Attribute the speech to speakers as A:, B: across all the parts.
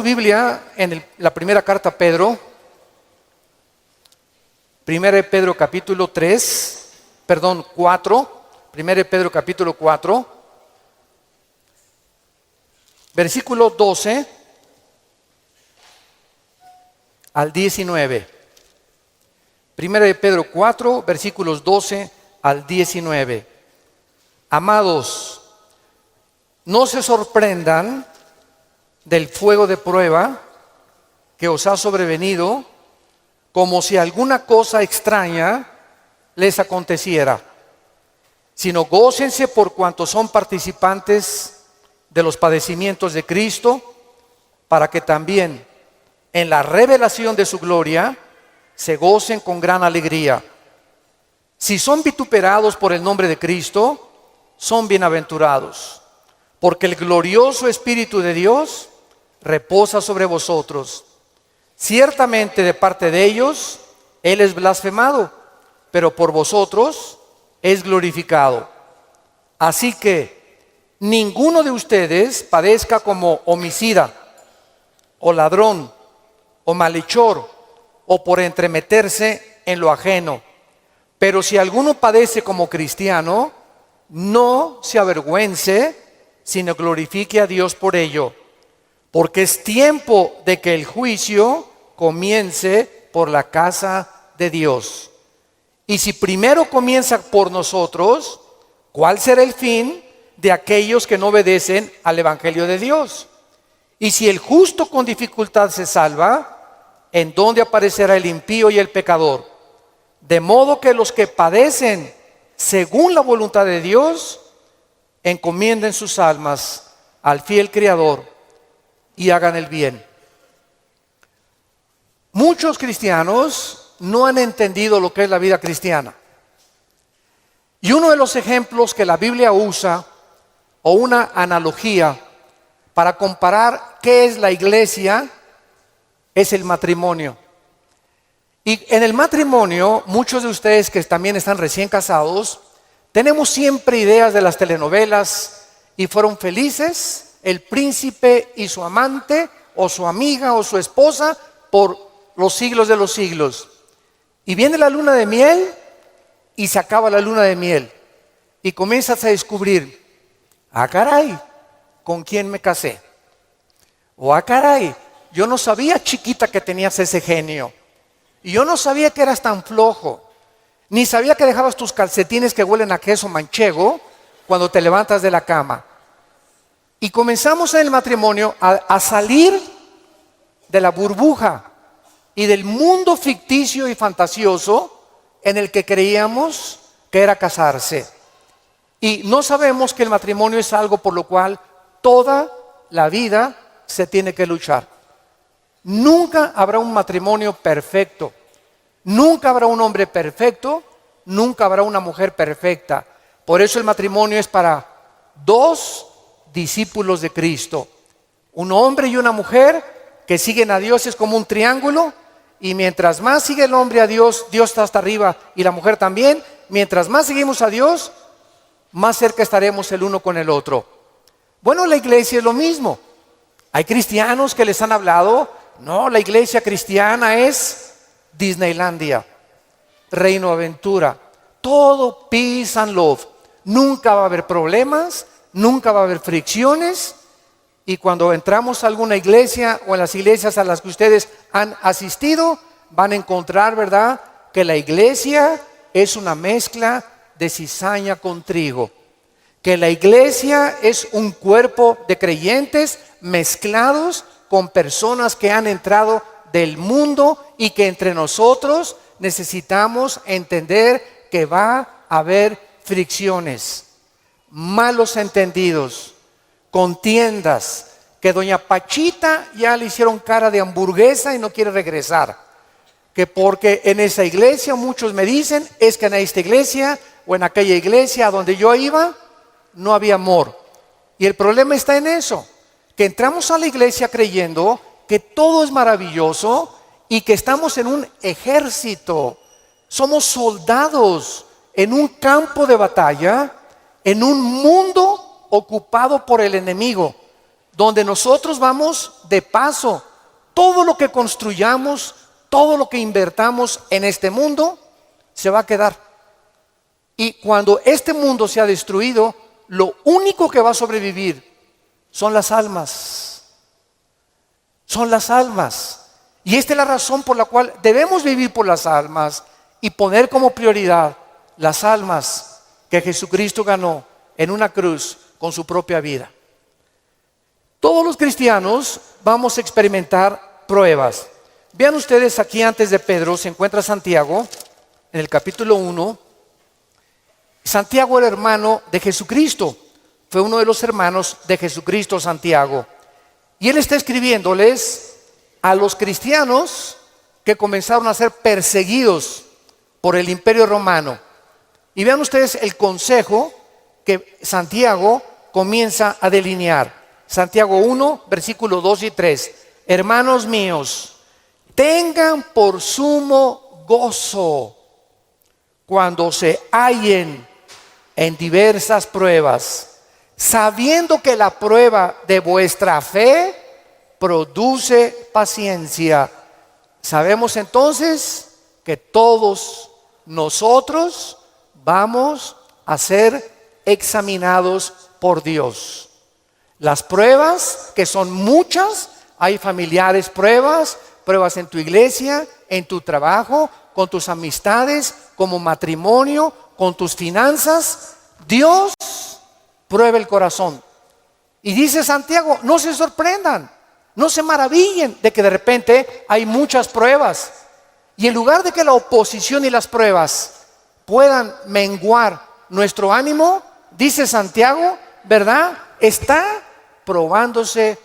A: Biblia en la primera carta a Pedro, primera de Pedro capítulo 4, primera de Pedro capítulo 4, versículo 12 al 19. Primera de Pedro 4, versículos 12 al 19. Amados, no se sorprendan del fuego de prueba que os ha sobrevenido, como si alguna cosa extraña les aconteciera, sino gócense por cuanto son participantes de los padecimientos de Cristo, para que también en la revelación de su gloria se gocen con gran alegría. Si son vituperados por el nombre de Cristo, son bienaventurados, porque el glorioso Espíritu de Dios reposa sobre vosotros. Ciertamente de parte de ellos Él es blasfemado, pero por vosotros es glorificado. Así que ninguno de ustedes padezca como homicida, o ladrón, o malhechor, o por entremeterse en lo ajeno. Pero si alguno padece como cristiano, no se avergüence, sino glorifique a Dios por ello. Porque es tiempo de que el juicio comience por la casa de Dios. Y si primero comienza por nosotros, ¿cuál será el fin de aquellos que no obedecen al Evangelio de Dios? Y si el justo con dificultad se salva, ¿en dónde aparecerá el impío y el pecador? De modo que los que padecen según la voluntad de Dios, encomienden sus almas al fiel Creador y hagan el bien. Muchos cristianos no han entendido lo que es la vida cristiana. Y uno de los ejemplos que la Biblia usa, o una analogía para comparar qué es la iglesia, es el matrimonio. Y en el matrimonio, muchos de ustedes que también están recién casados, tenemos siempre ideas de las telenovelas y fueron felices el príncipe y su amante, o su amiga, o su esposa, por los siglos de los siglos. Y viene la luna de miel, y se acaba la luna de miel. Y comienzas a descubrir, caray, ¿con quién me casé? O caray, yo no sabía, chiquita, que tenías ese genio. Y yo no sabía que eras tan flojo. Ni sabía que dejabas tus calcetines que huelen a queso manchego cuando te levantas de la cama. Y comenzamos en el matrimonio a salir de la burbuja y del mundo ficticio y fantasioso en el que creíamos que era casarse. Y no sabemos que el matrimonio es algo por lo cual toda la vida se tiene que luchar. Nunca habrá un matrimonio perfecto. Nunca habrá un hombre perfecto. Nunca habrá una mujer perfecta. Por eso el matrimonio es para dos discípulos de Cristo. Un hombre y una mujer que siguen a Dios, es como un triángulo, y mientras más sigue el hombre a Dios, Dios está hasta arriba y la mujer también. Mientras más seguimos a Dios, más cerca estaremos el uno con el otro. Bueno, la iglesia es lo mismo. Hay cristianos que les han hablado, no, la iglesia cristiana es Disneylandia, Reino Aventura, todo peace and love. Nunca va a haber problemas, nunca va a haber fricciones. Y cuando entramos a alguna iglesia o en las iglesias a las que ustedes han asistido, van a encontrar, ¿verdad?, que la iglesia es una mezcla de cizaña con trigo. Que la iglesia es un cuerpo de creyentes mezclados con personas que han entrado del mundo, y que entre nosotros necesitamos entender que va a haber fricciones, malos entendidos, contiendas, que doña Pachita ya le hicieron cara de hamburguesa y no quiere regresar. Que porque en esa iglesia, muchos me dicen, es que en esta iglesia o en aquella iglesia a donde yo iba, no había amor. Y el problema está en eso, que entramos a la iglesia creyendo que todo es maravilloso y que estamos en un ejército. Somos soldados en un campo de batalla, en un mundo ocupado por el enemigo. donde nosotros vamos de paso. Todo lo que construyamos, todo lo que invertamos en este mundo, se va a quedar. Y cuando este mundo sea destruido, lo único que va a sobrevivir son las almas. Son las almas. Y esta es la razón por la cual debemos vivir por las almas y poner como prioridad las almas que Jesucristo ganó en una cruz con su propia vida. Todos los cristianos vamos a experimentar pruebas. Vean ustedes aquí antes de Pedro se encuentra Santiago en el capítulo 1. Santiago era hermano de Jesucristo. Fue uno de los hermanos de Jesucristo, Santiago. Y él está escribiéndoles a los cristianos que comenzaron a ser perseguidos por el Imperio Romano. Y vean ustedes el consejo que Santiago comienza a delinear. Santiago 1, versículos 2 y 3. Hermanos míos, tengan por sumo gozo cuando se hallen en diversas pruebas, sabiendo que la prueba de vuestra fe produce paciencia. Sabemos entonces que todos nosotros vamos a ser examinados por Dios. Las pruebas, que son muchas, hay familiares pruebas en tu iglesia, en tu trabajo, con tus amistades, como matrimonio, con tus finanzas. Dios prueba el corazón. Y dice Santiago, no se sorprendan, no se maravillen de que de repente hay muchas pruebas. Y en lugar de que la oposición y las pruebas puedan menguar nuestro ánimo, dice Santiago, ¿verdad? Está probándose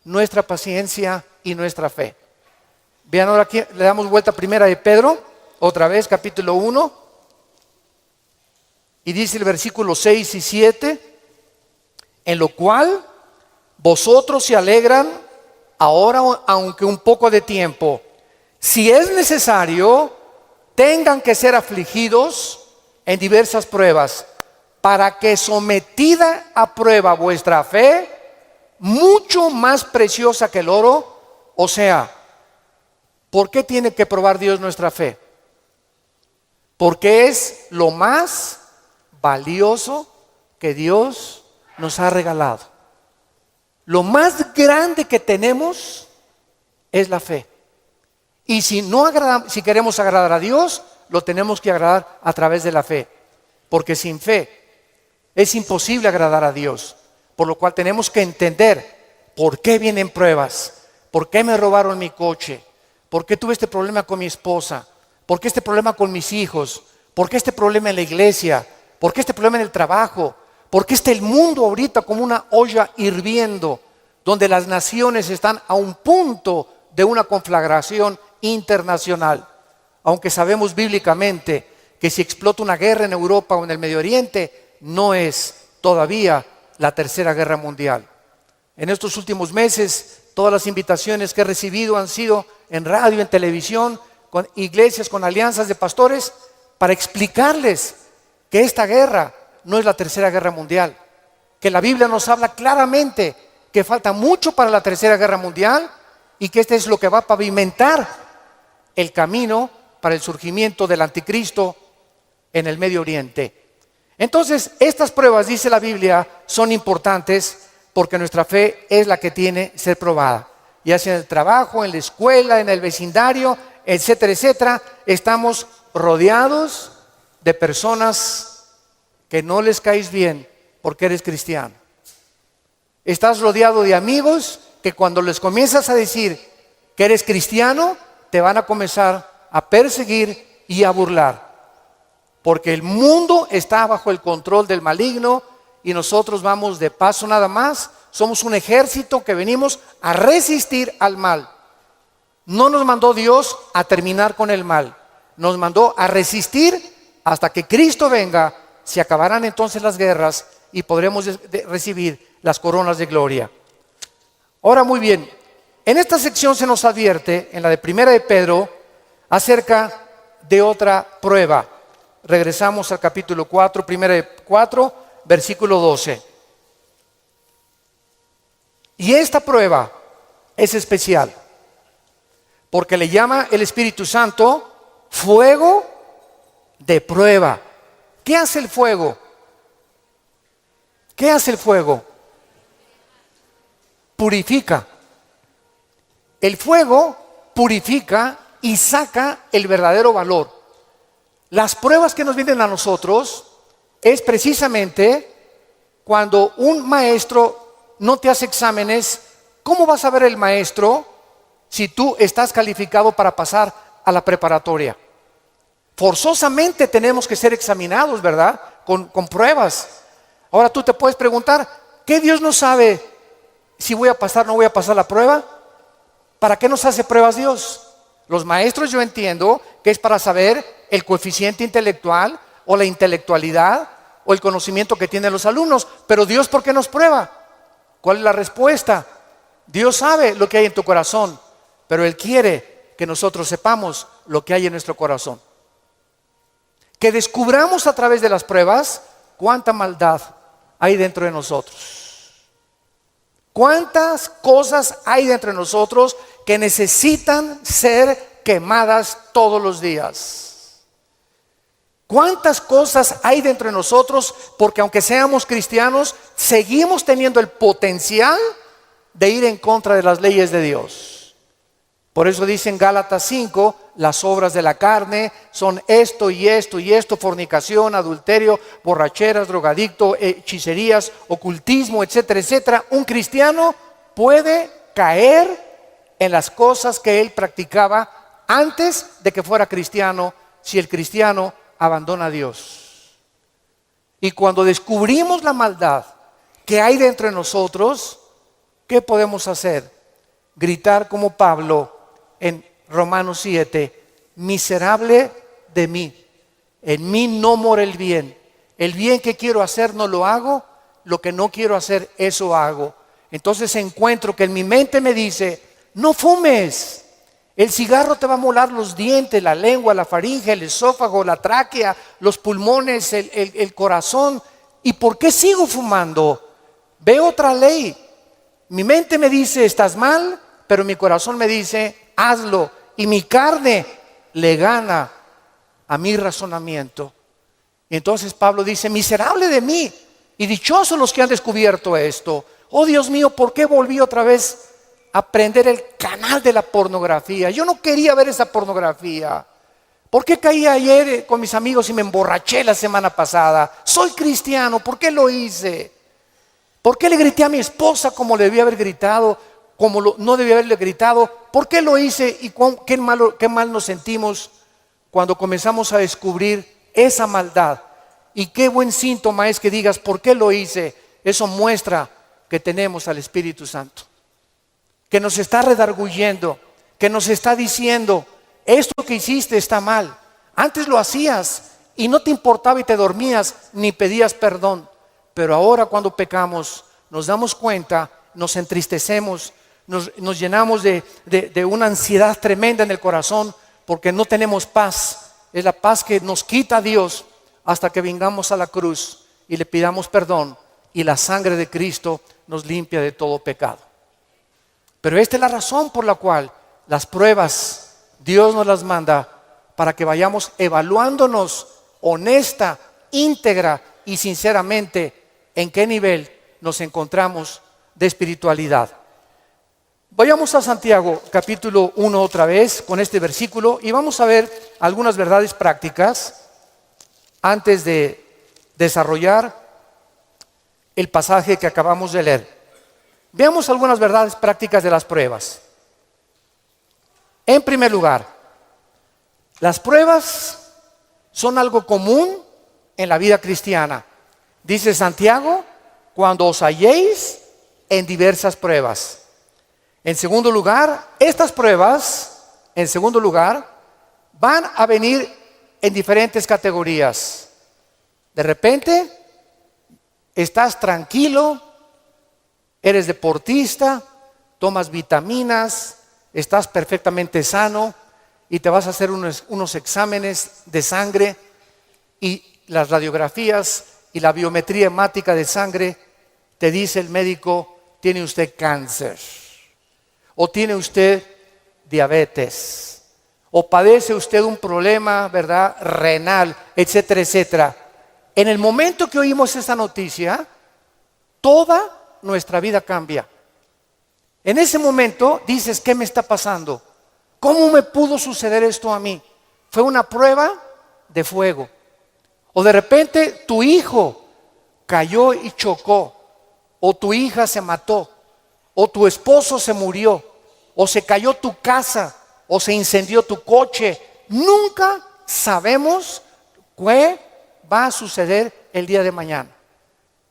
A: nuestra paciencia y nuestra fe. Vean ahora aquí, le damos vuelta a primera de Pedro, otra vez capítulo 1, y dice el versículo 6 y 7, en lo cual vosotros se alegran ahora, aunque un poco de tiempo, si es necesario, tengan que ser afligidos en diversas pruebas, para que sometida a prueba vuestra fe, mucho más preciosa que el oro, o sea, ¿por qué tiene que probar Dios nuestra fe? Porque es lo más valioso que Dios nos ha regalado. Lo más grande que tenemos es la fe. Y si queremos agradar a Dios, lo tenemos que agradar a través de la fe. Porque sin fe es imposible agradar a Dios. Por lo cual tenemos que entender por qué vienen pruebas, por qué me robaron mi coche, por qué tuve este problema con mi esposa, por qué este problema con mis hijos, por qué este problema en la iglesia, por qué este problema en el trabajo, por qué está el mundo ahorita como una olla hirviendo, donde las naciones están a un punto de una conflagración internacional. Aunque sabemos bíblicamente que si explota una guerra en Europa o en el Medio Oriente, no es todavía la tercera guerra mundial. En estos últimos meses, todas las invitaciones que he recibido han sido en radio, en televisión, con iglesias, con alianzas de pastores, para explicarles que esta guerra no es la tercera guerra mundial, que la Biblia nos habla claramente que falta mucho para la tercera guerra mundial y que este es lo que va a pavimentar el camino para el surgimiento del anticristo en el Medio Oriente. Entonces, estas pruebas, dice la Biblia, son importantes porque nuestra fe es la que tiene que ser probada. Ya sea en el trabajo, en la escuela, en el vecindario, etcétera, etcétera. Estamos rodeados de personas que no les caes bien porque eres cristiano. Estás rodeado de amigos que cuando les comienzas a decir que eres cristiano, te van a comenzar a perseguir y a burlar. Porque el mundo está bajo el control del maligno y nosotros vamos de paso nada más. Somos un ejército que venimos a resistir al mal. No nos mandó Dios a terminar con el mal. Nos mandó a resistir hasta que Cristo venga. Se acabarán entonces las guerras y podremos recibir las coronas de gloria. Ahora, muy bien, en esta sección se nos advierte, en la de primera de Pedro, acerca de otra prueba. Regresamos al capítulo 4, primera de 4, versículo 12. Y esta prueba es especial, porque le llama el Espíritu Santo fuego de prueba. ¿Qué hace el fuego? ¿Qué hace el fuego? Purifica. El fuego purifica y saca el verdadero valor. Las pruebas que nos vienen a nosotros es precisamente cuando un maestro no te hace exámenes. ¿Cómo va a saber el maestro si tú estás calificado para pasar a la preparatoria? Forzosamente tenemos que ser examinados, ¿verdad? Con pruebas. Ahora tú te puedes preguntar, ¿qué Dios no sabe si voy a pasar o no voy a pasar la prueba? ¿Para qué nos hace pruebas Dios? Los maestros, yo entiendo que es para saber el coeficiente intelectual o la intelectualidad o el conocimiento que tienen los alumnos. Pero Dios, ¿por qué nos prueba? ¿Cuál es la respuesta? Dios sabe lo que hay en tu corazón, pero Él quiere que nosotros sepamos lo que hay en nuestro corazón. Que descubramos a través de las pruebas cuánta maldad hay dentro de nosotros. Cuántas cosas hay dentro de nosotros que necesitan ser quemadas todos los días. Cuántas cosas hay dentro de nosotros, porque aunque seamos cristianos, seguimos teniendo el potencial de ir en contra de las leyes de Dios. Por eso dice en Gálatas 5, las obras de la carne son esto y esto y esto: fornicación, adulterio, borracheras, drogadicto, hechicerías, ocultismo, etcétera, etcétera. Un cristiano puede caer en las cosas que él practicaba antes de que fuera cristiano, si el cristiano abandona a Dios. Y cuando descubrimos la maldad que hay dentro de nosotros, ¿qué podemos hacer? Gritar como Pablo en Romanos 7, miserable de mí, en mí no mora el bien que quiero hacer no lo hago, lo que no quiero hacer eso hago. Entonces encuentro que en mi mente me dice, no fumes, el cigarro te va a molar los dientes, la lengua, la faringe, el esófago, la tráquea, los pulmones, el corazón. ¿Y por qué sigo fumando? Veo otra ley. Mi mente me dice, estás mal, pero mi corazón me dice, hazlo. Y mi carne le gana a mi razonamiento. Y entonces Pablo dice, miserable de mí, y dichosos los que han descubierto esto. Oh Dios mío, ¿por qué volví otra vez a prender el canal de la pornografía? Yo no quería ver esa pornografía. ¿Por qué caí ayer con mis amigos y me emborraché la semana pasada? Soy cristiano, ¿por qué lo hice? ¿Por qué le grité a mi esposa como le debía haber gritado? No debía haberle gritado. ¿Por qué lo hice? Y qué mal nos sentimos cuando comenzamos a descubrir esa maldad. Y qué buen síntoma es que digas, ¿por qué lo hice? Eso muestra que tenemos al Espíritu Santo, que nos está redarguyendo, que nos está diciendo, esto que hiciste está mal. Antes lo hacías y no te importaba y te dormías ni pedías perdón. Pero ahora cuando pecamos nos damos cuenta, nos entristecemos, nos llenamos de una ansiedad tremenda en el corazón porque no tenemos paz. Es la paz que nos quita Dios hasta que vengamos a la cruz y le pidamos perdón y la sangre de Cristo nos limpia de todo pecado. Pero esta es la razón por la cual las pruebas Dios nos las manda, para que vayamos evaluándonos honesta, íntegra y sinceramente en qué nivel nos encontramos de espiritualidad. Vayamos a Santiago capítulo 1 otra vez con este versículo y vamos a ver algunas verdades prácticas antes de desarrollar el pasaje que acabamos de leer. Veamos algunas verdades prácticas de las pruebas. En primer lugar, las pruebas son algo común en la vida cristiana. Dice Santiago, cuando os halléis en diversas pruebas. En segundo lugar, estas pruebas, van a venir en diferentes categorías. De repente, estás tranquilo, eres deportista, tomas vitaminas, estás perfectamente sano y te vas a hacer unos exámenes de sangre y las radiografías y la biometría hemática de sangre, te dice el médico, tiene usted cáncer, o tiene usted diabetes, o padece usted un problema, ¿verdad?, renal, etcétera, etcétera. En el momento que oímos esa noticia, toda nuestra vida cambia. En ese momento dices, ¿qué me está pasando? ¿Cómo me pudo suceder esto a mí? Fue una prueba de fuego. O de repente tu hijo cayó y chocó, o tu hija se mató, o tu esposo se murió, o se cayó tu casa, o se incendió tu coche. Nunca sabemos qué va a suceder el día de mañana.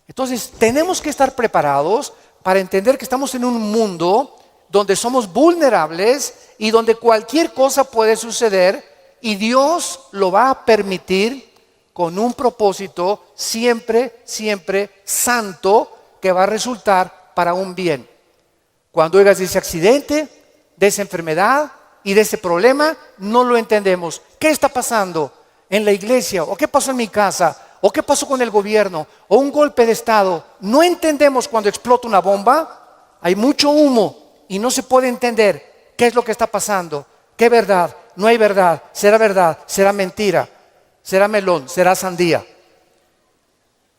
A: Entonces tenemos que estar preparados para entender que estamos en un mundo donde somos vulnerables y donde cualquier cosa puede suceder, y Dios lo va a permitir con un propósito siempre, siempre santo, que va a resultar para un bien. Cuando oigas de ese accidente, de esa enfermedad y de ese problema, no lo entendemos. ¿Qué está pasando en la iglesia? ¿O qué pasó en mi casa? ¿O qué pasó con el gobierno? ¿O un golpe de estado? No entendemos cuando explota una bomba. Hay mucho humo y no se puede entender qué es lo que está pasando. ¿Qué verdad? No hay verdad. ¿Será mentira? ¿Será melón? ¿Será sandía?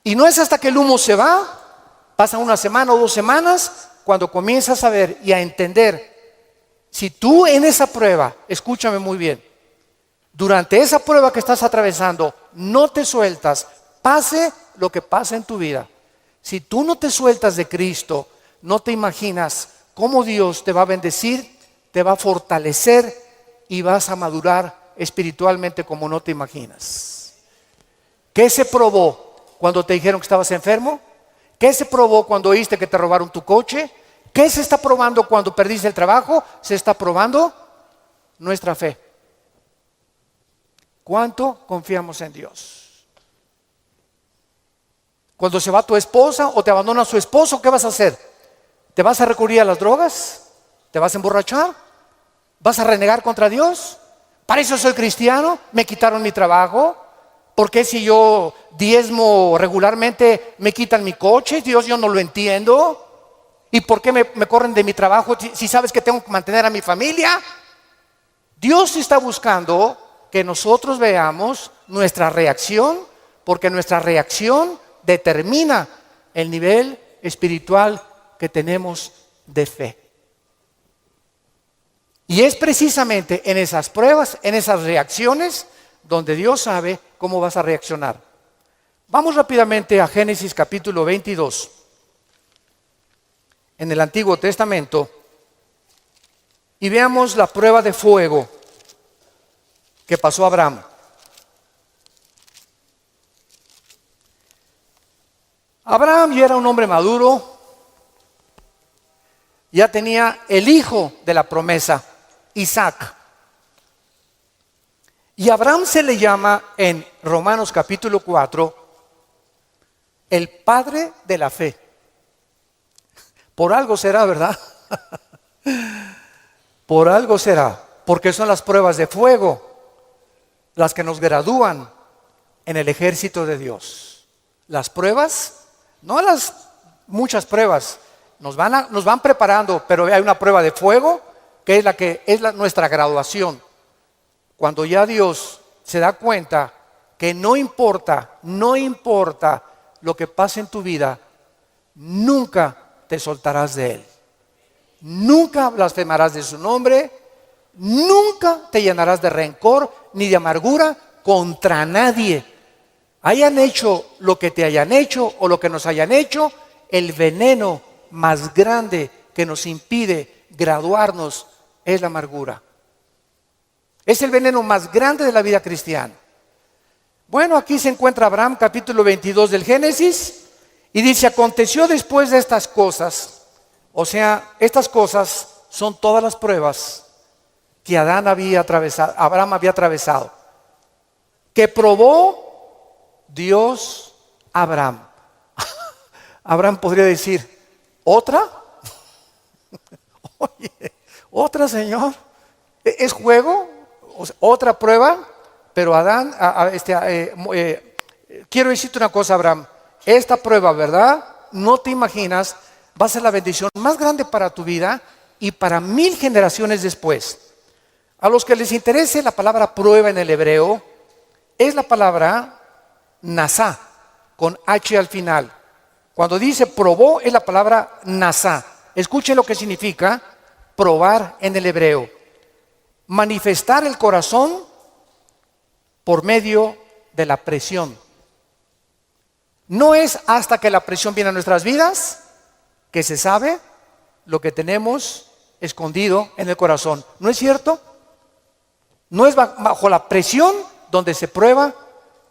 A: Y no es hasta que el humo se va, pasa una semana o 2 semanas, cuando comienzas a ver y a entender. Si tú en esa prueba, escúchame muy bien, durante esa prueba que estás atravesando, no te sueltas, pase lo que pase en tu vida. Si tú no te sueltas de Cristo, no te imaginas cómo Dios te va a bendecir, te va a fortalecer y vas a madurar espiritualmente como no te imaginas. ¿Qué se probó cuando te dijeron que estabas enfermo? ¿Qué se probó cuando oíste que te robaron tu coche? ¿Qué se está probando cuando perdiste el trabajo? Se está probando nuestra fe. ¿Cuánto confiamos en Dios? Cuando se va tu esposa o te abandona su esposo, ¿qué vas a hacer? ¿Te vas a recurrir a las drogas? ¿Te vas a emborrachar? ¿Vas a renegar contra Dios? ¿Para eso soy cristiano? ¿Me quitaron mi trabajo? ¿Por qué si yo diezmo regularmente me quitan mi coche? Dios, yo no lo entiendo. ¿Y por qué me corren de mi trabajo si sabes que tengo que mantener a mi familia? Dios está buscando que nosotros veamos nuestra reacción, porque nuestra reacción determina el nivel espiritual que tenemos de fe. Y es precisamente en esas pruebas, en esas reacciones, donde Dios sabe cómo vas a reaccionar. Vamos rápidamente a Génesis capítulo 22. En el Antiguo Testamento, y veamos la prueba de fuego que pasó a Abraham. Abraham ya era un hombre maduro, ya tenía el hijo de la promesa, Isaac. Y Abraham se le llama en Romanos capítulo 4 el padre de la fe. Por algo será, ¿verdad? Por algo será, porque son las pruebas de fuego las que nos gradúan en el ejército de Dios. Las pruebas, no las muchas pruebas, nos van preparando, pero hay una prueba de fuego que es nuestra graduación. Cuando ya Dios se da cuenta que no importa lo que pase en tu vida, nunca te soltarás de Él. Nunca blasfemarás de su nombre, nunca te llenarás de rencor ni de amargura contra nadie. Hayan hecho lo que te hayan hecho o lo que nos hayan hecho, el veneno más grande que nos impide graduarnos es la amargura. Es el veneno más grande de la vida cristiana. Bueno, aquí se encuentra Abraham, capítulo 22 del Génesis, y dice: aconteció después de estas cosas, o sea, estas cosas son todas las pruebas que Abraham había atravesado, que probó Dios a Abraham. Abraham podría decir: ¿otra? Oye, ¿otra, Señor? ¿Es juego? O sea, ¿otra prueba? Pero Adán, quiero decirte una cosa, Abraham. Esta prueba, ¿verdad? No te imaginas va a ser la bendición más grande para tu vida y para 1000 generaciones después. A los que les interese la palabra prueba en el hebreo, es la palabra nasá, con H al final. Cuando dice probó, es la palabra nasá. Escuchen lo que significa probar en el hebreo. Manifestar el corazón por medio de la presión. No es hasta que la presión viene a nuestras vidas que se sabe lo que tenemos escondido en el corazón. ¿No es cierto? No es bajo la presión donde se prueba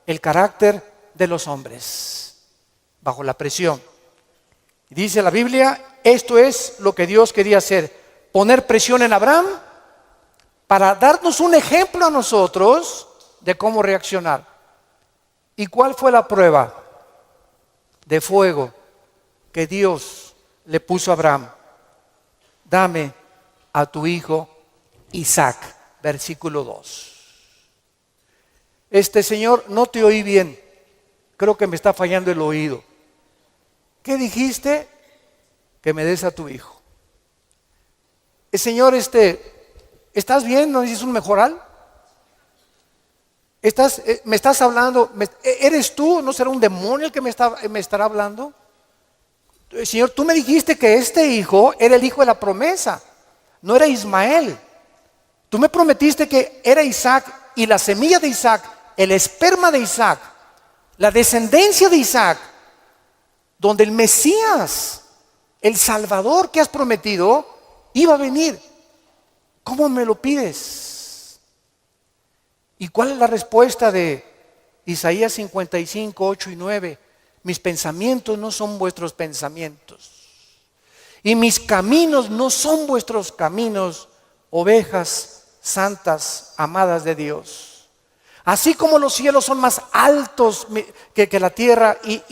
A: el carácter de los hombres. Bajo la presión. Dice la Biblia, esto es lo que Dios quería hacer. Poner presión en Abraham para darnos un ejemplo a nosotros de cómo reaccionar. ¿Y cuál fue la prueba de fuego que Dios le puso a Abraham? Dame a tu hijo Isaac, versículo 2. Señor, no te oí bien, creo que me está fallando el oído. ¿Qué dijiste? Que me des a tu hijo. Señor, ¿estás bien? ¿No dices un mejoral? ¿Me estás hablando? ¿Eres tú? ¿No será un demonio el que me estará hablando? Señor, tú me dijiste que este hijo era el hijo de la promesa, no era Ismael. Tú me prometiste que era Isaac y la semilla de Isaac, el esperma de Isaac, la descendencia de Isaac, donde el Mesías, el Salvador que has prometido, iba a venir. ¿Cómo me lo pides? ¿Y cuál es la respuesta de Isaías 55, 8 y 9? Mis pensamientos no son vuestros pensamientos, y mis caminos no son vuestros caminos, ovejas santas, amadas de Dios. Así como los cielos son más altos que la tierra y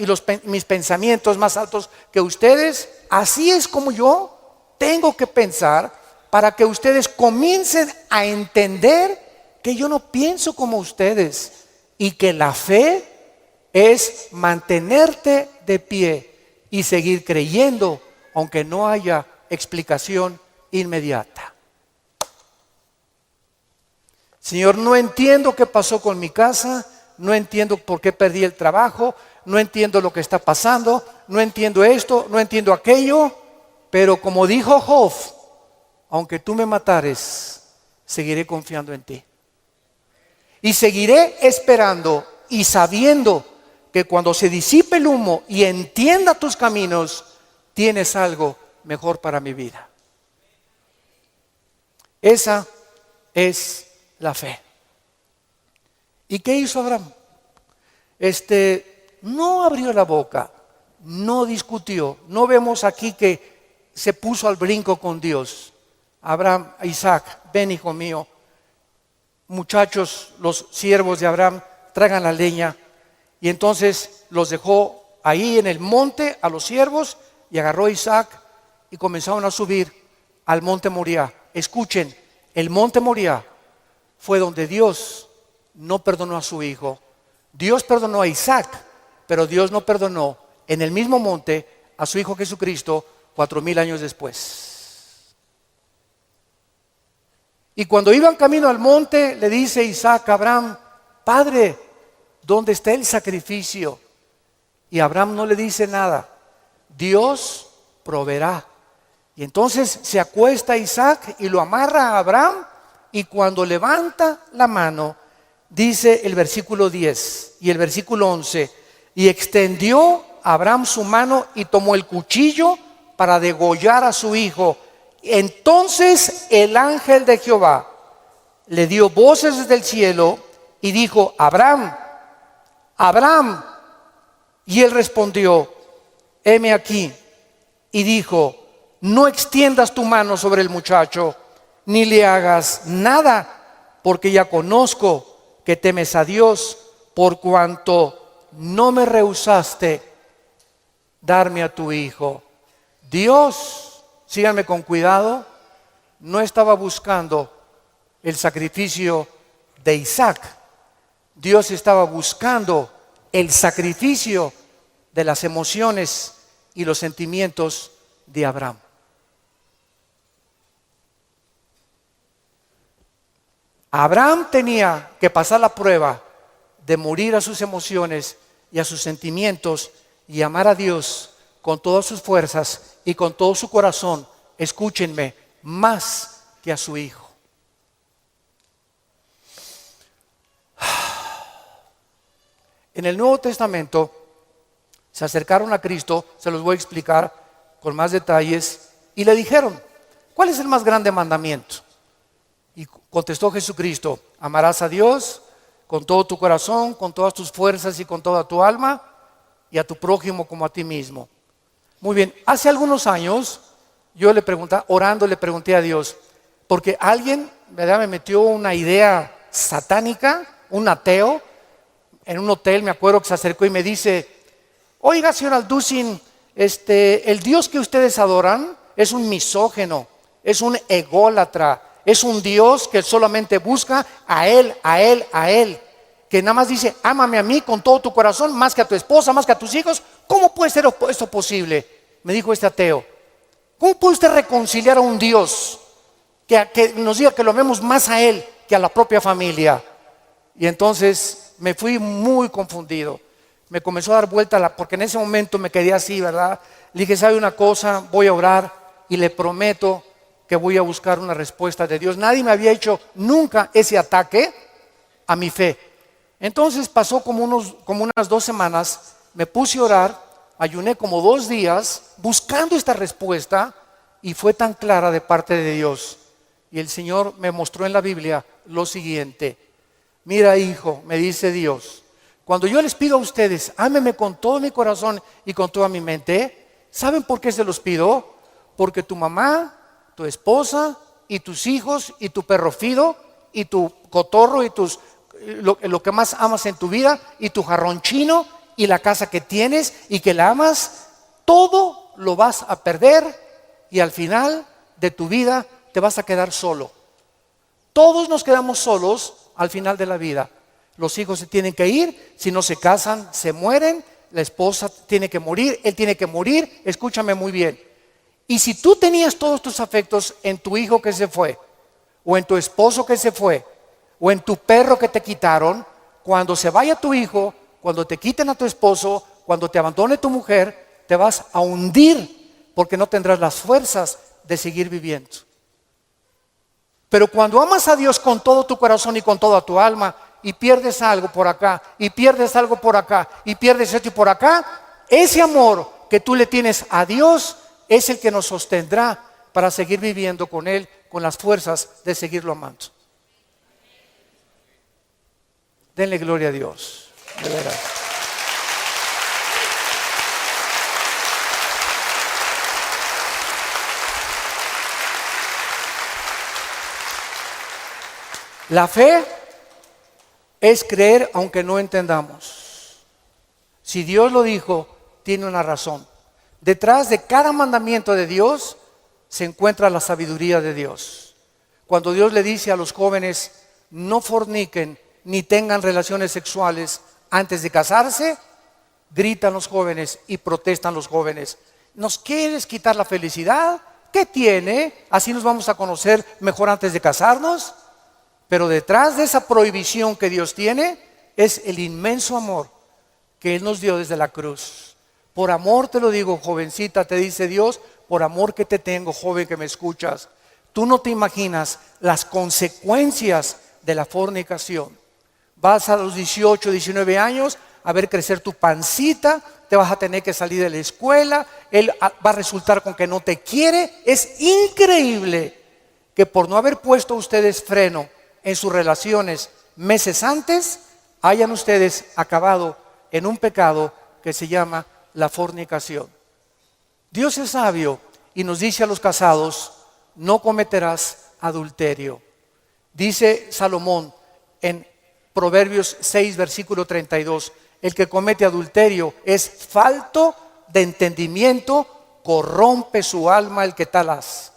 A: mis pensamientos más altos que ustedes, así es como yo tengo que pensar para que ustedes comiencen a entender que yo no pienso como ustedes y que la fe es mantenerte de pie y seguir creyendo aunque no haya explicación inmediata. Señor, no entiendo qué pasó con mi casa, no entiendo por qué perdí el trabajo, no entiendo lo que está pasando, no entiendo esto, no entiendo aquello, pero como dijo Job, aunque tú me matares, seguiré confiando en ti. Y seguiré esperando y sabiendo que cuando se disipe el humo y entienda tus caminos, tienes algo mejor para mi vida. Esa es la fe. ¿Y qué hizo Abraham? No abrió la boca, no discutió. No vemos aquí que se puso al brinco con Dios. Abraham, Isaac, ven hijo mío. Muchachos, los siervos de Abraham, traigan la leña. Y entonces los dejó ahí en el monte a los siervos y agarró a Isaac y comenzaron a subir al monte Moriah. Escuchen, el monte Moriah fue donde Dios no perdonó a su hijo. Dios perdonó a Isaac, pero Dios no perdonó en el mismo monte a su hijo Jesucristo 4000 años después. Y cuando iban camino al monte, le dice Isaac a Abraham: Padre, ¿dónde está el sacrificio? Y Abraham no le dice nada. Dios proveerá. Y entonces se acuesta Isaac y lo amarra a Abraham, y cuando levanta la mano, dice el versículo 10 y el versículo 11, y extendió Abraham su mano y tomó el cuchillo para degollar a su hijo. Entonces el ángel de Jehová le dio voces desde el cielo y dijo: Abraham, Abraham. Y él respondió: heme aquí. Y dijo: no extiendas tu mano sobre el muchacho, ni le hagas nada, porque ya conozco que temes a Dios, por cuanto no me rehusaste darme a tu hijo. Dios, síganme con cuidado, no estaba buscando el sacrificio de Isaac. Dios estaba buscando el sacrificio de las emociones y los sentimientos de Abraham. Abraham tenía que pasar la prueba de morir a sus emociones y a sus sentimientos y amar a Dios con todas sus fuerzas y con todo su corazón, escúchenme, más que a su hijo. En el Nuevo Testamento se acercaron a Cristo, se los voy a explicar con más detalles, y le dijeron, ¿cuál es el más grande mandamiento? Y contestó Jesucristo, amarás a Dios con todo tu corazón, con todas tus fuerzas y con toda tu alma, y a tu prójimo como a ti mismo. Muy bien, hace algunos años yo le pregunté, orando le pregunté a Dios, porque alguien, ¿verdad?, me metió una idea satánica, un ateo, en un hotel, me acuerdo que se acercó y me dice, oiga, señor Alducin, el Dios que ustedes adoran es un misógeno, es un ególatra, es un Dios que solamente busca a Él, que nada más dice, ámame a mí con todo tu corazón, más que a tu esposa, más que a tus hijos. ¿Cómo puede ser esto posible? Me dijo este ateo. ¿Cómo puede usted reconciliar a un Dios que nos diga que lo amemos más a Él que a la propia familia? Y entonces me fui muy confundido. Me comenzó a dar vuelta, porque en ese momento me quedé así, ¿verdad? Le dije, ¿sabe una cosa? Voy a orar y le prometo que voy a buscar una respuesta de Dios. Nadie me había hecho nunca ese ataque a mi fe. Entonces pasó como unas 2 semanas, me puse a orar, ayuné como 2 días buscando esta respuesta y fue tan clara de parte de Dios. Y el Señor me mostró en la Biblia lo siguiente. Mira, hijo, me dice Dios, cuando yo les pido a ustedes, ámenme con todo mi corazón y con toda mi mente, ¿saben por qué se los pido? Porque tu mamá, tu esposa y tus hijos y tu perro Fido y tu cotorro y lo que más amas en tu vida y tu jarrón chino y la casa que tienes y que la amas, todo lo vas a perder y al final de tu vida te vas a quedar solo. Todos nos quedamos solos al final de la vida. Los hijos se tienen que ir, si no se casan, se mueren, la esposa tiene que morir, él tiene que morir, escúchame muy bien. Y si tú tenías todos tus afectos en tu hijo que se fue, o en tu esposo que se fue, o en tu perro que te quitaron, cuando se vaya tu hijo, cuando te quiten a tu esposo, cuando te abandone tu mujer, te vas a hundir porque no tendrás las fuerzas de seguir viviendo. Pero cuando amas a Dios con todo tu corazón y con toda tu alma y pierdes algo por acá y pierdes algo por acá y pierdes esto y por acá, ese amor que tú le tienes a Dios es el que nos sostendrá para seguir viviendo con Él, con las fuerzas de seguirlo amando. Denle gloria a Dios, de veras. La fe es creer aunque no entendamos. Si Dios lo dijo, tiene una razón. Detrás de cada mandamiento de Dios se encuentra la sabiduría de Dios. Cuando Dios le dice a los jóvenes, no forniquen ni tengan relaciones sexuales antes de casarse, gritan los jóvenes y protestan los jóvenes. ¿Nos quieres quitar la felicidad? ¿Qué tiene? ¿Así nos vamos a conocer mejor antes de casarnos? Pero detrás de esa prohibición que Dios tiene es el inmenso amor que Él nos dio desde la cruz. Por amor te lo digo, jovencita, te dice Dios, por amor que te tengo, joven que me escuchas. Tú no te imaginas las consecuencias de la fornicación. Vas a los 18, 19 años a ver crecer tu pancita, te vas a tener que salir de la escuela, él va a resultar con que no te quiere. Es increíble que por no haber puesto ustedes freno en sus relaciones meses antes, hayan ustedes acabado en un pecado que se llama la fornicación. Dios es sabio y nos dice a los casados, no cometerás adulterio. Dice Salomón en Proverbios 6, versículo 32, el que comete adulterio es falto de entendimiento, corrompe su alma el que tal hace.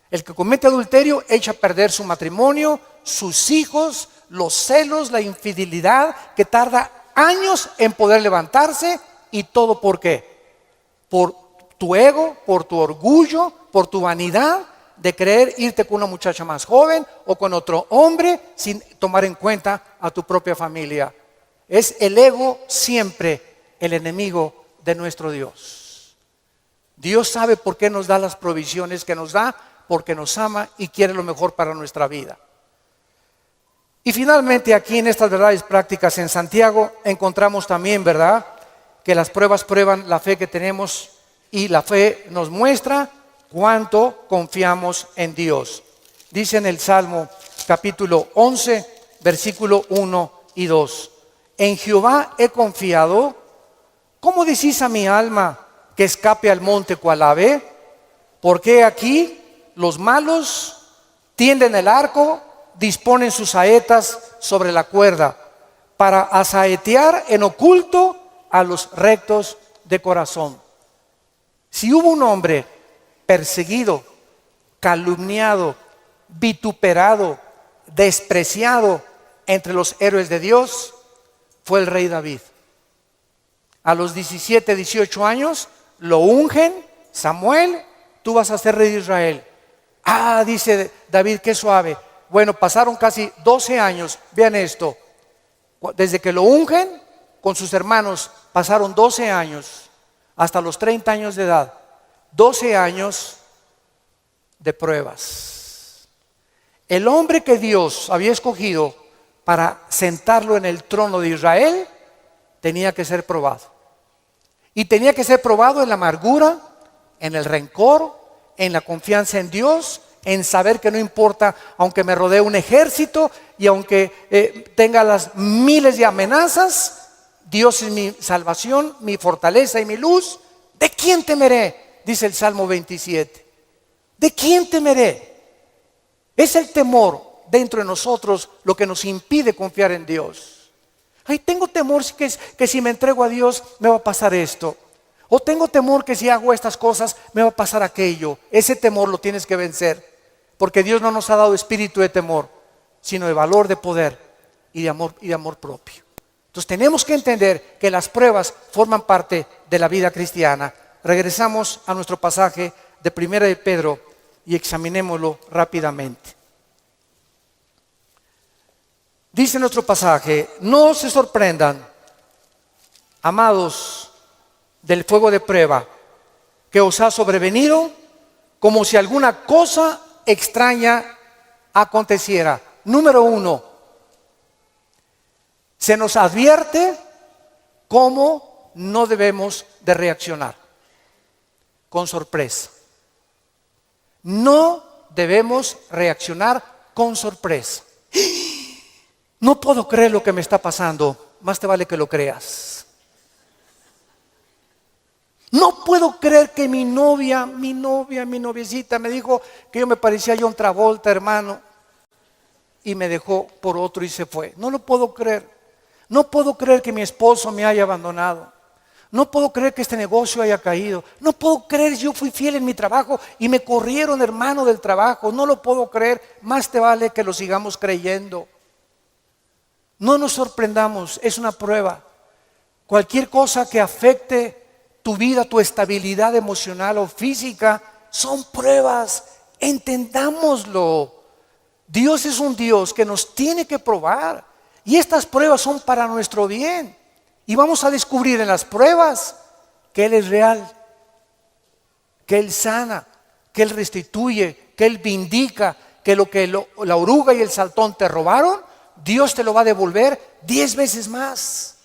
A: El que comete adulterio echa a perder su matrimonio, sus hijos, los celos, la infidelidad, que tarda años en poder levantarse. ¿Y todo por qué? Por tu ego, por tu orgullo, por tu vanidad de querer irte con una muchacha más joven o con otro hombre sin tomar en cuenta a tu propia familia. Es el ego siempre el enemigo de nuestro Dios. Dios sabe por qué nos da las provisiones que nos da, porque nos ama y quiere lo mejor para nuestra vida. Y finalmente aquí en estas verdades prácticas en Santiago encontramos también, ¿verdad?, que las pruebas prueban la fe que tenemos y la fe nos muestra cuánto confiamos en Dios. Dice en el Salmo capítulo 11, versículo 1 y 2. En Jehová he confiado. ¿Cómo decís a mi alma que escape al monte cual ave? Porque aquí los malos tienden el arco, disponen sus saetas sobre la cuerda para asaetear en oculto a los rectos de corazón. Si hubo un hombre perseguido, calumniado, vituperado, despreciado entre los héroes de Dios, fue el rey David. A los 17, 18 años lo ungen, Samuel, tú vas a ser rey de Israel. Ah, dice David, qué suave. Bueno, pasaron casi 12 años, vean esto, desde que lo ungen con sus hermanos, pasaron 12 años, hasta los 30 años de edad, 12 años de pruebas. El hombre que Dios había escogido para sentarlo en el trono de Israel, tenía que ser probado. Y tenía que ser probado en la amargura, en el rencor, en la confianza en Dios, en saber que no importa, aunque me rodee un ejército y aunque tenga las miles de amenazas, Dios es mi salvación, mi fortaleza y mi luz. ¿De quién temeré? Dice el Salmo 27. ¿De quién temeré? Es el temor dentro de nosotros lo que nos impide confiar en Dios. Ay, tengo temor que si me entrego a Dios me va a pasar esto. O tengo temor que si hago estas cosas me va a pasar aquello. Ese temor lo tienes que vencer. Porque Dios no nos ha dado espíritu de temor, sino de valor, de poder y de amor propio. Entonces tenemos que entender que las pruebas forman parte de la vida cristiana. Regresamos a nuestro pasaje de 1 de Pedro y examinémoslo rápidamente. Dice nuestro pasaje: no se sorprendan, amados, del fuego de prueba que os ha sobrevenido, como si alguna cosa extraña aconteciera. Número 1, se nos advierte cómo no debemos de reaccionar: con sorpresa. No debemos reaccionar con sorpresa. No puedo creer lo que me está pasando. Más te vale que lo creas. No puedo creer que mi noviecita me dijo que yo me parecía a John Travolta, hermano, y me dejó por otro y se fue. No lo puedo creer. No puedo creer que mi esposo me haya abandonado. No puedo creer que este negocio haya caído. No puedo creer, yo fui fiel en mi trabajo y me corrieron, hermano, del trabajo. No lo puedo creer. Más te vale que lo sigamos creyendo. No nos sorprendamos, es una prueba. Cualquier cosa que afecte tu vida, tu estabilidad emocional o física, son pruebas. Entendámoslo. Dios es un Dios que nos tiene que probar. Y estas pruebas son para nuestro bien. Y vamos a descubrir en las pruebas que Él es real, que Él sana, que Él restituye, que Él vindica, que lo que la oruga y el saltón te robaron, Dios te lo va a devolver 10 veces más.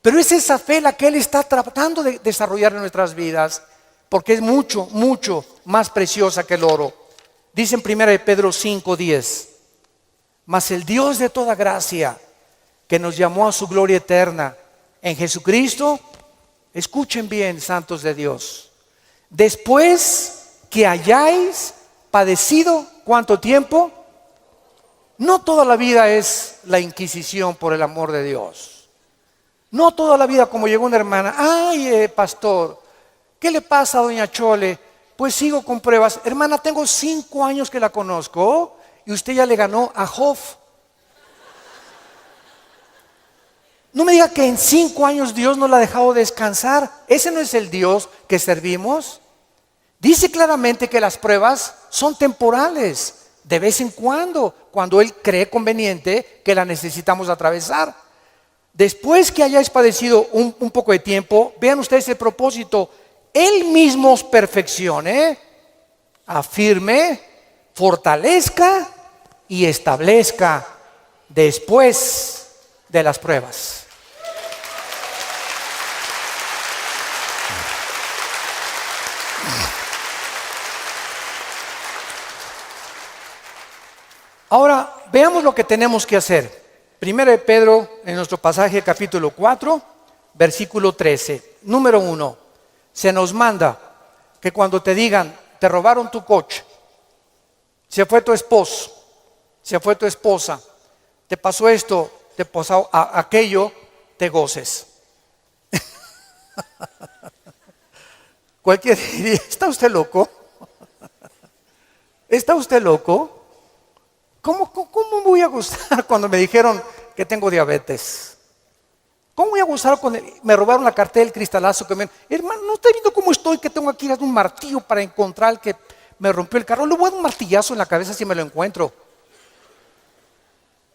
A: Pero es esa fe la que Él está tratando de desarrollar en nuestras vidas, porque es mucho, mucho más preciosa que el oro. Dice en 1 de Pedro 5:10: mas el Dios de toda gracia, que nos llamó a su gloria eterna en Jesucristo, escuchen bien, santos de Dios, después que hayáis padecido, ¿cuánto tiempo? No toda la vida es la inquisición, por el amor de Dios. No toda la vida, como llegó una hermana: ay, pastor, ¿qué le pasa a doña Chole? Pues sigo con pruebas. Hermana, tengo 5 años que la conozco y usted ya le ganó a Job. No me diga que en 5 años Dios no la ha dejado descansar. Ese no es el Dios que servimos. Dice claramente que las pruebas son temporales, de vez en cuando Él cree conveniente que la necesitamos atravesar. Después que hayáis padecido un poco de tiempo, vean ustedes el propósito. Él mismo os perfeccione, afirme, fortalezca y establezca después de las pruebas. Ahora, veamos lo que tenemos que hacer. Primero de Pedro, en nuestro pasaje capítulo 4, versículo 13. Número 1, se nos manda que cuando te digan, te robaron tu coche, se fue tu esposo, se fue tu esposa, te pasó esto, te pasó aquello, te goces. Cualquiera diría, ¿está usted loco? ¿Está usted loco? ¿Cómo voy a gustar cuando me dijeron que tengo diabetes? ¿Cómo voy a gustar cuando me robaron la cartera del cristalazo? Hermano, ¿no está viendo cómo estoy? Que tengo aquí un martillo para encontrar el que me rompió el carro. Le voy a dar un martillazo en la cabeza si me lo encuentro.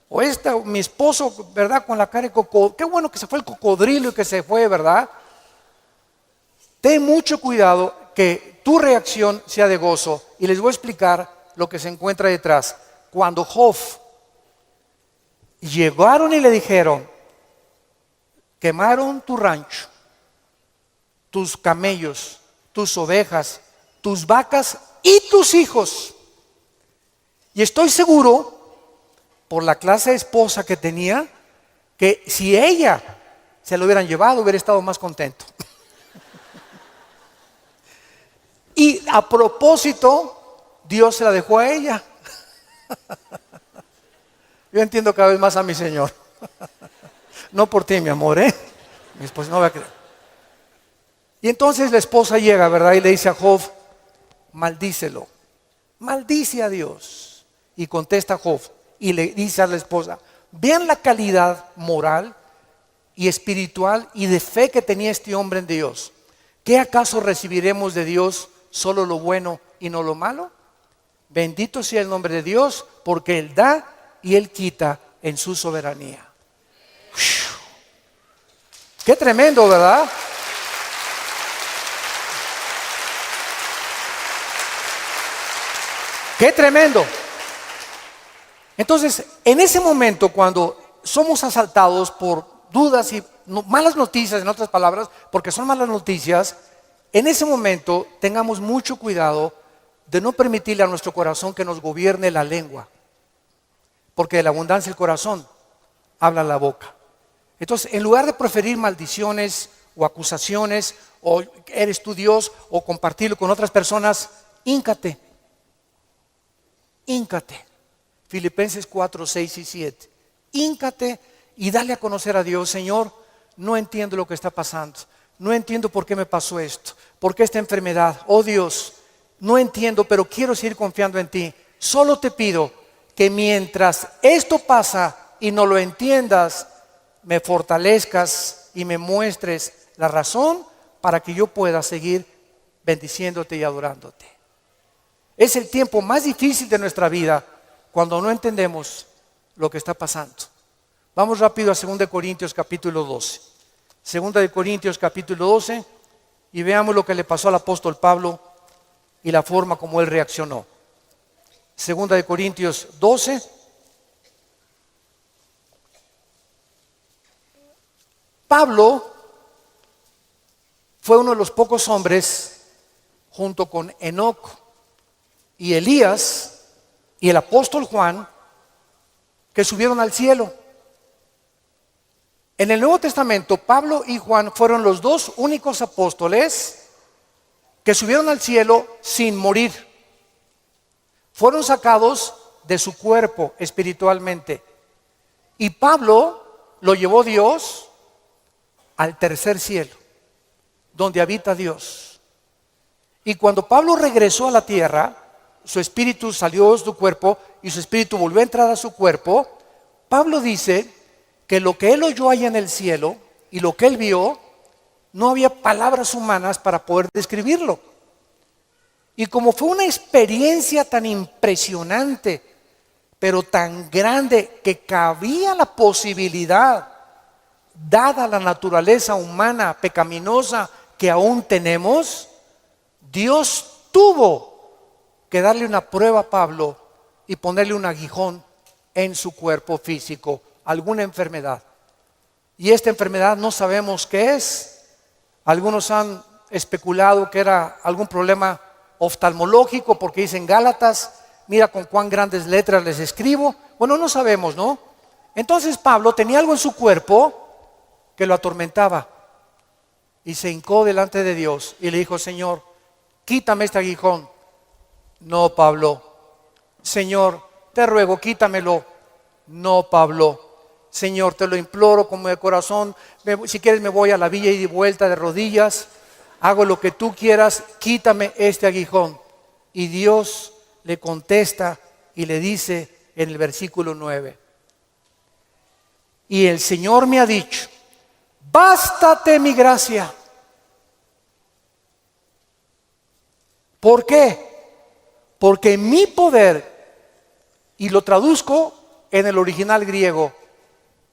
A: O mi esposo, ¿verdad? Con la cara de cocodrilo. Qué bueno que se fue el cocodrilo y que se fue, ¿verdad? Ten mucho cuidado que tu reacción sea de gozo. Y les voy a explicar lo que se encuentra detrás. Cuando Job llegaron y le dijeron, quemaron tu rancho, tus camellos, tus ovejas, tus vacas y tus hijos. Y estoy seguro, por la clase de esposa que tenía, que si ella se lo hubieran llevado, hubiera estado más contento. Y a propósito, Dios se la dejó a ella. Yo entiendo cada vez más a mi Señor. No por ti, mi amor, mi esposa no va a creer. Y entonces la esposa llega, ¿verdad? Y le dice a Job, maldícelo, maldice a Dios. Y contesta Job y le dice a la esposa, vean la calidad moral y espiritual y de fe que tenía este hombre en Dios. ¿Qué acaso recibiremos de Dios solo lo bueno y no lo malo? Bendito sea el nombre de Dios, porque Él da y Él quita en su soberanía. Qué tremendo, ¿verdad? Qué tremendo. Entonces, en ese momento, cuando somos asaltados por dudas y malas noticias, en otras palabras, porque son malas noticias, en ese momento tengamos mucho cuidado de no permitirle a nuestro corazón que nos gobierne la lengua, porque de la abundancia del corazón habla la boca. Entonces, en lugar de preferir maldiciones o acusaciones, o eres tú Dios, o compartirlo con otras personas, híncate. Filipenses 4, 6 y 7. Híncate y dale a conocer a Dios. Señor, no entiendo lo que está pasando. No entiendo por qué me pasó esto. ¿Por qué esta enfermedad? Oh Dios, no entiendo, pero quiero seguir confiando en ti. Solo te pido que mientras esto pasa y no lo entiendas, me fortalezcas y me muestres la razón para que yo pueda seguir bendiciéndote y adorándote. Es el tiempo más difícil de nuestra vida cuando no entendemos lo que está pasando. Vamos rápido a 2 Corintios capítulo 12. 2 Corintios capítulo 12 y veamos lo que le pasó al apóstol Pablo y la forma como él reaccionó. 2 Corintios 12. Pablo fue uno de los pocos hombres, junto con Enoc y Elías y el apóstol Juan, que subieron al cielo. En el Nuevo Testamento, Pablo y Juan fueron los dos únicos apóstoles que subieron al cielo sin morir. Fueron sacados de su cuerpo espiritualmente. Y Pablo lo llevó Dios al tercer cielo, donde habita Dios. Y cuando Pablo regresó a la tierra, su espíritu salió de su cuerpo y su espíritu volvió a entrar a su cuerpo. Pablo dice que lo que él oyó allá en el cielo y lo que él vio, no había palabras humanas para poder describirlo. Y como fue una experiencia tan impresionante, pero tan grande, que cabía la posibilidad, dada la naturaleza humana pecaminosa que aún tenemos, Dios tuvo que darle una prueba a Pablo y ponerle un aguijón en su cuerpo físico, alguna enfermedad. Y esta enfermedad no sabemos qué es. Algunos han especulado que era algún problema oftalmológico, porque dicen Gálatas, mira con cuán grandes letras les escribo. Bueno, no sabemos, ¿no? Entonces Pablo tenía algo en su cuerpo que lo atormentaba y se hincó delante de Dios y le dijo: Señor, quítame este aguijón. No, Pablo. Señor, te ruego, quítamelo. No, Pablo. Señor, te lo imploro como de corazón. Si quieres me voy a la villa y de vuelta de rodillas. Hago lo que tú quieras, quítame este aguijón. Y Dios le contesta y le dice en el versículo 9: y el Señor me ha dicho, bástate mi gracia. ¿Por qué? Porque mi poder, y lo traduzco en el original griego,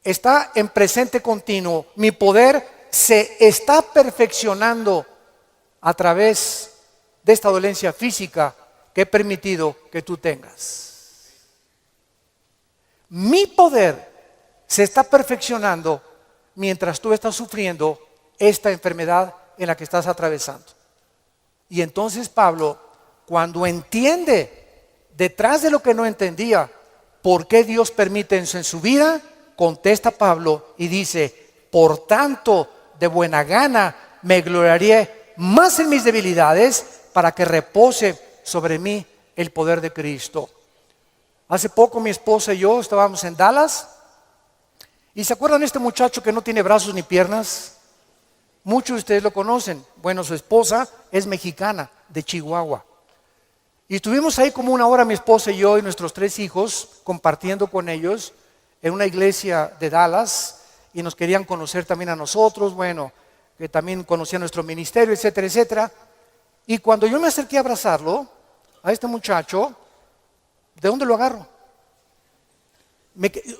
A: está en presente continuo. Mi poder se está perfeccionando a través de esta dolencia física que he permitido que tú tengas. Mi poder se está perfeccionando mientras tú estás sufriendo esta enfermedad en la que estás atravesando. Y entonces Pablo, cuando entiende detrás de lo que no entendía, por qué Dios permite eso en su vida, contesta Pablo y dice: por tanto, de buena gana me gloriaré más en mis debilidades, para que repose sobre mí el poder de Cristo. Hace poco mi esposa y yo estábamos en Dallas, y ¿se acuerdan de este muchacho que no tiene brazos ni piernas? Muchos de ustedes lo conocen. Bueno, su esposa es mexicana, de Chihuahua. Y estuvimos ahí como una hora mi esposa y yo y nuestros 3 hijos compartiendo con ellos en una iglesia de Dallas, y nos querían conocer también a nosotros, bueno, que también conocían nuestro ministerio, etcétera, etcétera. Y cuando yo me acerqué a abrazarlo, a este muchacho, ¿de dónde lo agarro?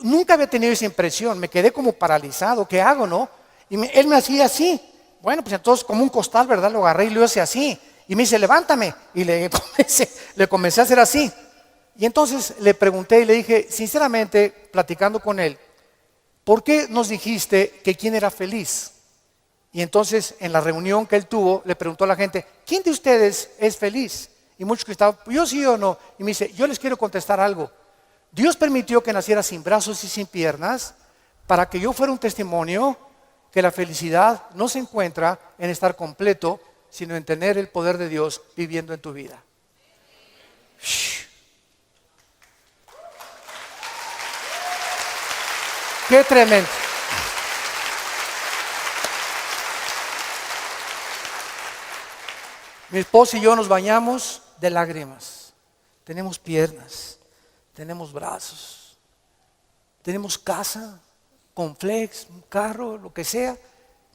A: Nunca había tenido esa impresión, me quedé como paralizado. ¿Qué hago, no? Y él me hacía así. Bueno, pues entonces como un costal, ¿verdad? Lo agarré y lo hice así. Y me dice: levántame. Y le comencé a hacer así. Y entonces le pregunté y le dije, sinceramente, platicando con él, ¿por qué nos dijiste que quién era feliz? Y entonces en la reunión que él tuvo, le preguntó a la gente: ¿quién de ustedes es feliz? Y muchos que estaban: yo sí o no. Y me dice: yo les quiero contestar algo. Dios permitió que naciera sin brazos y sin piernas para que yo fuera un testimonio que la felicidad no se encuentra en estar completo, sino en tener el poder de Dios viviendo en tu vida. Shh. ¡Qué tremendo! Mi esposa y yo nos bañamos de lágrimas. Tenemos piernas, tenemos brazos, tenemos casa, Conflex, un carro, lo que sea,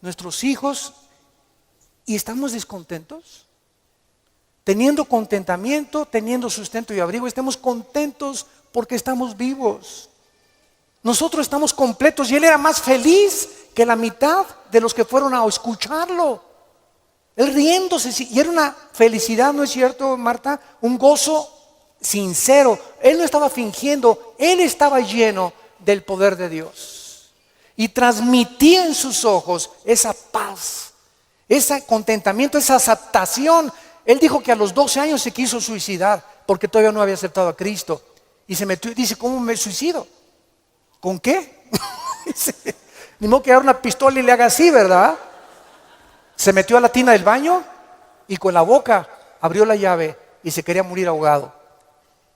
A: nuestros hijos, y estamos descontentos. Teniendo contentamiento, teniendo sustento y abrigo, estemos contentos porque estamos vivos. Nosotros estamos completos, y él era más feliz que la mitad de los que fueron a escucharlo. Él riéndose, y era una felicidad, ¿no es cierto, Marta? Un gozo sincero. Él no estaba fingiendo, él estaba lleno del poder de Dios. Y transmitía en sus ojos esa paz, ese contentamiento, esa aceptación. Él dijo que a los 12 años se quiso suicidar porque todavía no había aceptado a Cristo. Y se metió y dice: ¿cómo me suicido? ¿Con qué? Ni modo que agarre una pistola y le haga así, ¿verdad? Se metió a la tina del baño y con la boca abrió la llave y se quería morir ahogado.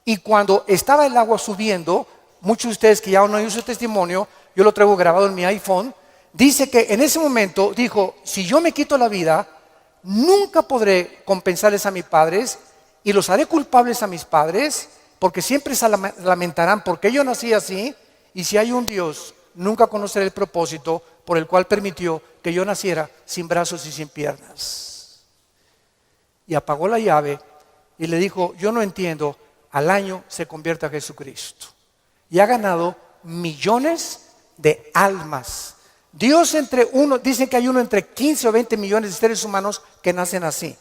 A: Y cuando estaba el agua subiendo, muchos de ustedes que ya no oído su testimonio, yo lo traigo grabado en mi iPhone, dice que en ese momento dijo: si yo me quito la vida, nunca podré compensarles a mis padres y los haré culpables a mis padres, porque siempre se lamentarán porque yo nací así, y si hay un Dios, nunca conoceré el propósito por el cual permitió que yo naciera sin brazos y sin piernas. Y apagó la llave y le dijo, yo no entiendo, al año se convierte a Jesucristo. Y ha ganado millones de almas. Dios dicen que hay uno entre 15 o 20 millones de seres humanos que nacen así.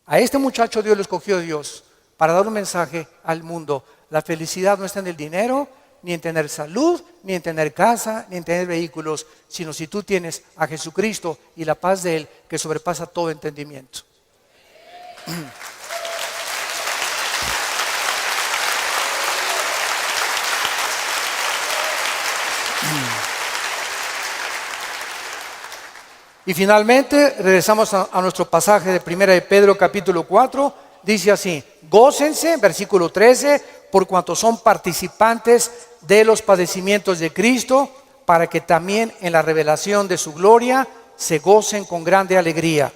A: A este muchacho Dios lo escogió Dios para dar un mensaje al mundo. La felicidad no está en el dinero, ni en tener salud, ni en tener casa, ni en tener vehículos, sino si tú tienes a Jesucristo y la paz de Él que sobrepasa todo entendimiento. Y finalmente regresamos a nuestro pasaje de 1 de Pedro capítulo 4, dice así, gócense, versículo 13, por cuanto son participantes de los padecimientos de Cristo, para que también en la revelación de su gloria se gocen con grande alegría.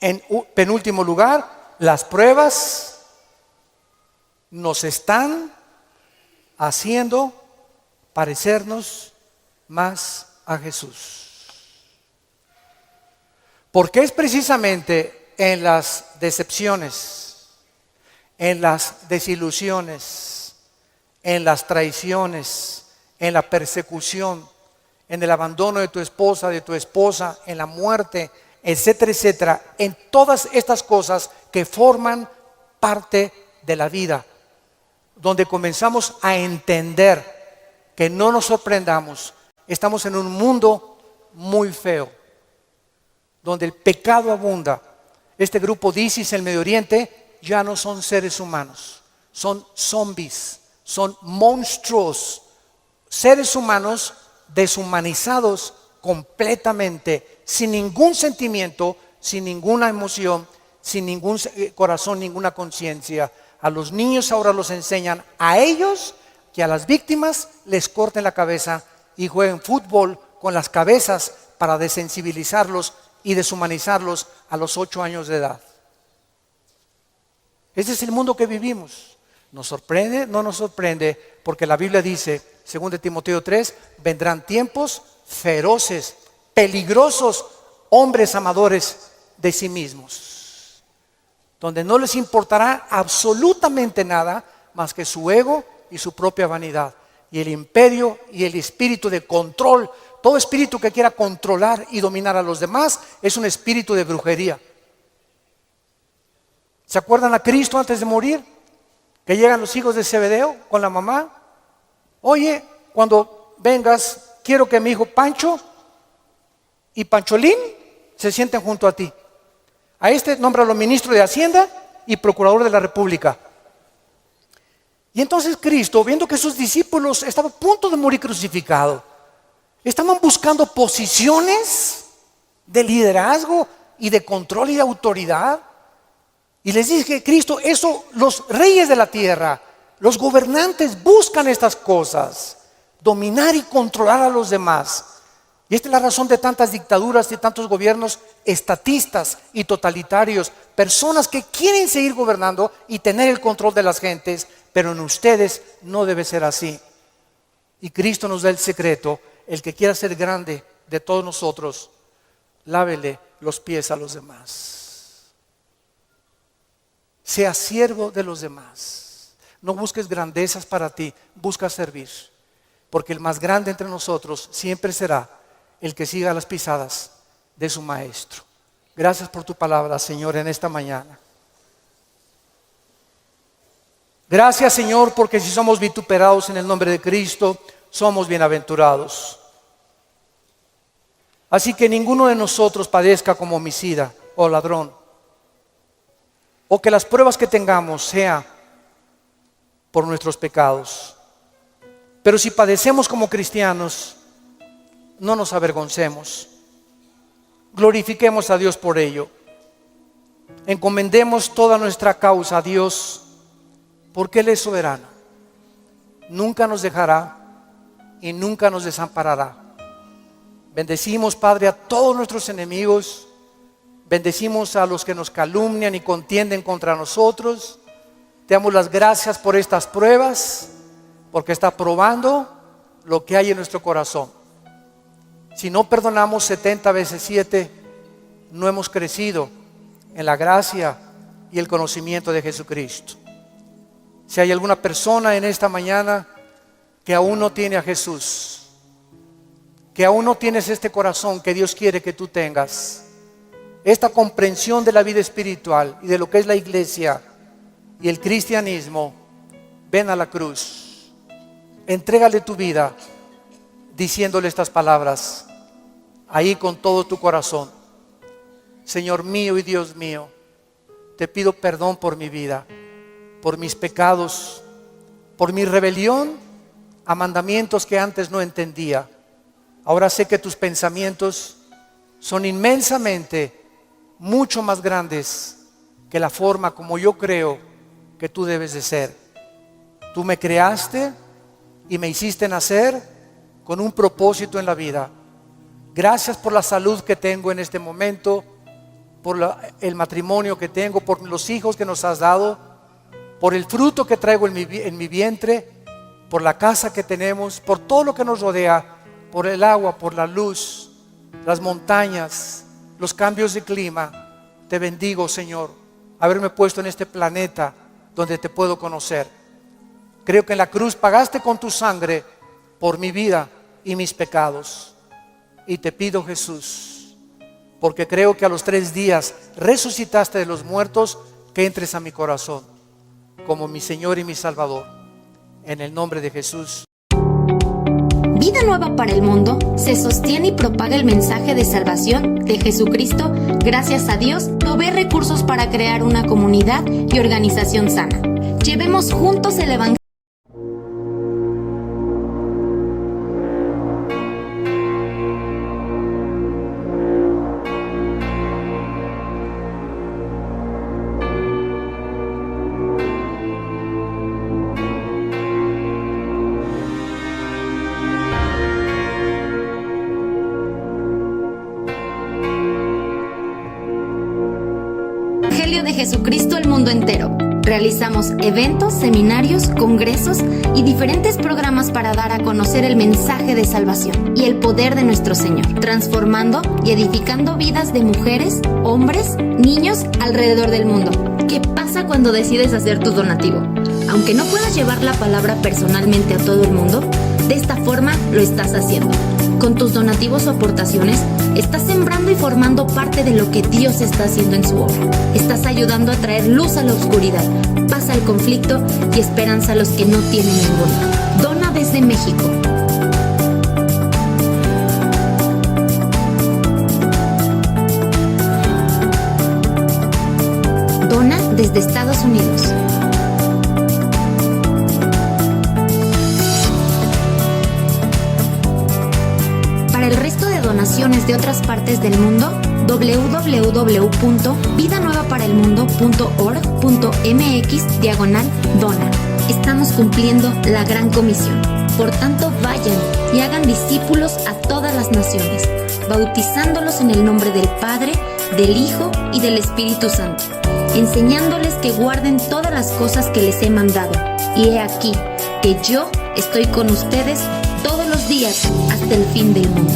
A: En penúltimo lugar, las pruebas nos están haciendo parecernos más a Jesús. Porque es precisamente en las decepciones, en las desilusiones, en las traiciones, en la persecución, en el abandono de tu esposa, en la muerte, etcétera, etcétera, en todas estas cosas que forman parte de la vida, donde comenzamos a entender que no nos sorprendamos, estamos en un mundo muy feo, donde el pecado abunda. Este grupo de ISIS en el Medio Oriente ya no son seres humanos, son zombies, son monstruos, seres humanos deshumanizados completamente, sin ningún sentimiento, sin ninguna emoción, sin ningún corazón, ninguna conciencia. A los niños ahora los enseñan a ellos que a las víctimas les corten la cabeza y jueguen fútbol con las cabezas para desensibilizarlos y deshumanizarlos a los 8 años de edad. Ese es el mundo que vivimos. ¿Nos sorprende? No nos sorprende, porque la Biblia dice, 2 Timoteo 3, vendrán tiempos feroces, peligrosos, hombres amadores de sí mismos, donde no les importará absolutamente nada más que su ego y su propia vanidad, y el imperio y el espíritu de control. Todo espíritu que quiera controlar y dominar a los demás es un espíritu de brujería. ¿Se acuerdan a Cristo antes de morir? Que llegan los hijos de Zebedeo con la mamá. Oye, cuando vengas, quiero que mi hijo Pancho y Pancholín se sienten junto a ti. A este nómbralo ministro de Hacienda y procurador de la República. Y entonces Cristo, viendo que sus discípulos estaban a punto de morir crucificados, estaban buscando posiciones de liderazgo y de control y de autoridad. Y les dije, Cristo, eso los reyes de la tierra, los gobernantes buscan estas cosas, dominar y controlar a los demás. Y esta es la razón de tantas dictaduras y tantos gobiernos estatistas y totalitarios, personas que quieren seguir gobernando y tener el control de las gentes, pero en ustedes no debe ser así. Y Cristo nos da el secreto. El que quiera ser grande de todos nosotros, lávele los pies a los demás. Sea siervo de los demás. No busques grandezas para ti, busca servir. Porque el más grande entre nosotros siempre será el que siga las pisadas de su maestro. Gracias por tu palabra, Señor, en esta mañana. Gracias, Señor, porque si somos vituperados en el nombre de Cristo, somos bienaventurados. Así que ninguno de nosotros padezca como homicida o ladrón, o que las pruebas que tengamos sea por nuestros pecados. Pero si padecemos como cristianos, no nos avergoncemos, glorifiquemos a Dios por ello, encomendemos toda nuestra causa a Dios, porque Él es soberano, nunca nos dejará y nunca nos desamparará. Bendecimos, Padre, a todos nuestros enemigos, bendecimos a los que nos calumnian y contienden contra nosotros. Te damos las gracias por estas pruebas, porque está probando lo que hay en nuestro corazón. Si no perdonamos 70 veces 7, no hemos crecido en la gracia y el conocimiento de Jesucristo. Si hay alguna persona en esta mañana que aún no tiene a Jesús, que aún no tienes este corazón que Dios quiere que tú tengas, esta comprensión de la vida espiritual y de lo que es la iglesia y el cristianismo, ven a la cruz, entrégale tu vida diciéndole estas palabras ahí con todo tu corazón: Señor mío y Dios mío, te pido perdón por mi vida, por mis pecados, por mi rebelión a mandamientos que antes no entendía. Ahora sé que tus pensamientos son inmensamente mucho más grandes que la forma como yo creo que tú debes de ser. Tú me creaste y me hiciste nacer con un propósito en la vida. Gracias por la salud que tengo en este momento, por el matrimonio que tengo, por los hijos que nos has dado, por el fruto que traigo en mi vientre, por la casa que tenemos, por todo lo que nos rodea, por el agua, por la luz, las montañas, los cambios de clima. Te bendigo, Señor, haberme puesto en este planeta donde te puedo conocer. Creo que en la cruz pagaste con tu sangre por mi vida y mis pecados. Y te pido, Jesús, porque creo que a los 3 días resucitaste de los muertos, que entres a mi corazón como mi Señor y mi Salvador. En el nombre de Jesús.
B: Vida Nueva para el Mundo se sostiene y propaga el mensaje de salvación de Jesucristo. Gracias a Dios, provee recursos para crear una comunidad y organización sana. Llevemos juntos el Evangelio. De Jesucristo al mundo entero. Realizamos eventos, seminarios, congresos y diferentes programas para dar a conocer el mensaje de salvación y el poder de nuestro Señor, transformando y edificando vidas de mujeres, hombres, niños alrededor del mundo. ¿Qué pasa cuando decides hacer tu donativo? Aunque no puedas llevar la palabra personalmente a todo el mundo, de esta forma lo estás haciendo. Con tus donativos o aportaciones, estás sembrando y formando parte de lo que Dios está haciendo en su obra. Estás ayudando a traer luz a la oscuridad, paz al conflicto y esperanza a los que no tienen ninguna. Dona desde México. Dona desde Estados Unidos. Para el resto de donaciones de otras partes del mundo, www.vidanuevaparaelmundo.org.mx/dona. Estamos cumpliendo la gran comisión. Por tanto, vayan y hagan discípulos a todas las naciones, bautizándolos en el nombre del Padre, del Hijo y del Espíritu Santo, enseñándoles que guarden todas las cosas que les he mandado. Y he aquí que yo estoy con ustedes todos los días hasta el fin del mundo.